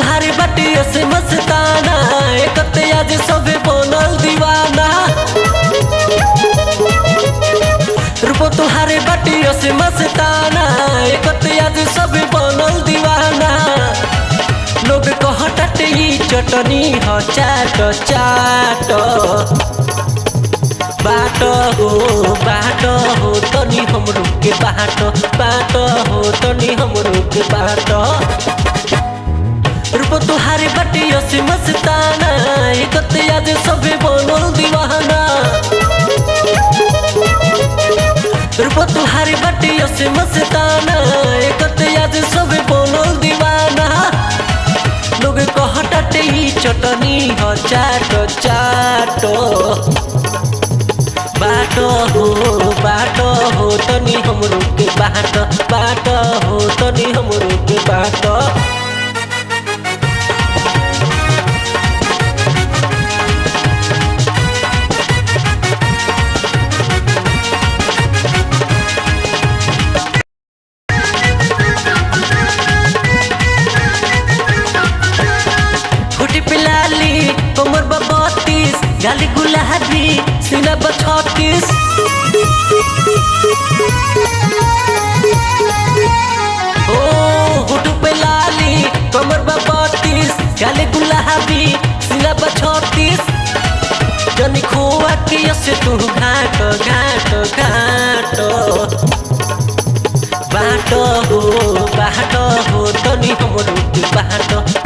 तुहारी बाटी से मस्ताना एकते आज सब बनल दीवाना। रूप तुहारी बाटी से मस्ताना एकते आज सब बनल दीवाना। लोग कहत ई चटनी ह चाट चाट बाट हो तनी हमरो के बाट हो तनी हमरो के बाट। रूप तुहारी बाटी से मस्ताना एकते आज सब बनल दीवाना। रूप तुहारी बाटी से मस्ताना एकते आज सब बनल दीवाना। लोग कहत ई चटनी ह चाट चाट बाट हो तनी हमरो के बाट हो तनी हमरो के बाट। फुटी पिलाली कमर 32 गाली गुलाबी सीना 36। ओ होठों पे लाली कमर 32 गाली गुलाबी सीना 36। जनी खोआ की से तू घाट घाट घाट बाट हो तनी हमरो के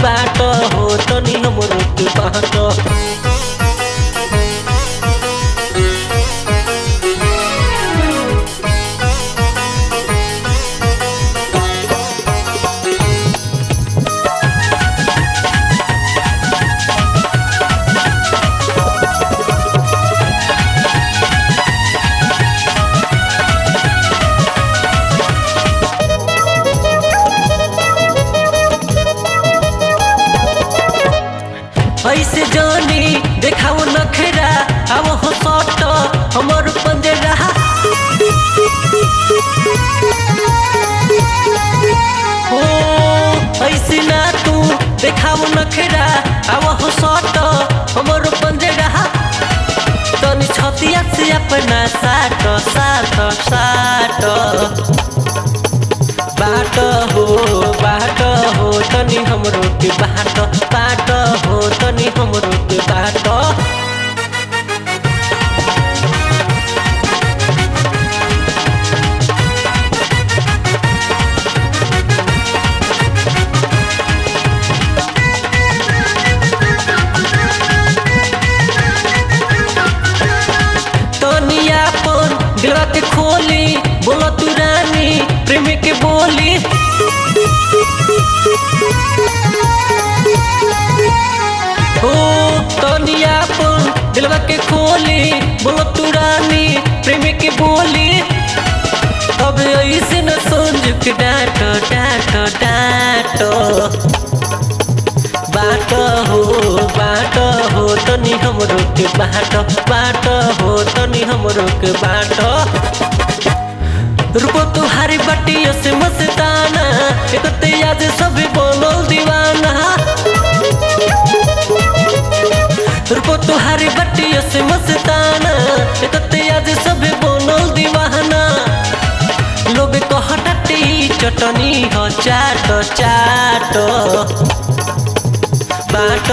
बाट हो तनी हमरो के बाट। ऐसे जानी देखाओ नखरा अब हो सट हमर पंजरा। हो ऐसे ना तू देखाओ नखरा अब हो सट हमर पंजरा। तनी छतिया से अपना साट साट साट बाट हो तनी हमरो के बाट हो तनी हमरो के बाट। तनी अपन दिलवा के खोली बोलो तू रानी प्रेम के बोली। हो तनी अपन दिलवा के खोली बोलो तू रानी प्रेम के बोली। अब ऐसे न समझ के डांट डांट डांट बाट हो तनी हमरो के बाट हो तनी हमरो के बाट। रूप तुहारी बाटी से मस्ताना एकते आज सब बनल दीवाना। रूप तुहारी बाटी से मस्ताना एकते आज सब बनल दीवाना। लोग कहत ई चटनी ह चाट चाट बाट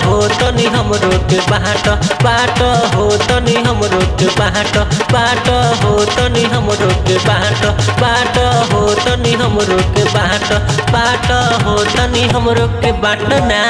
हो तनी हमरो के बाट हो तनी हमरो के बाट हो तनी हमरो के बाट हो तनी हमरो के बाट हो तनी हमरो के बाट ना।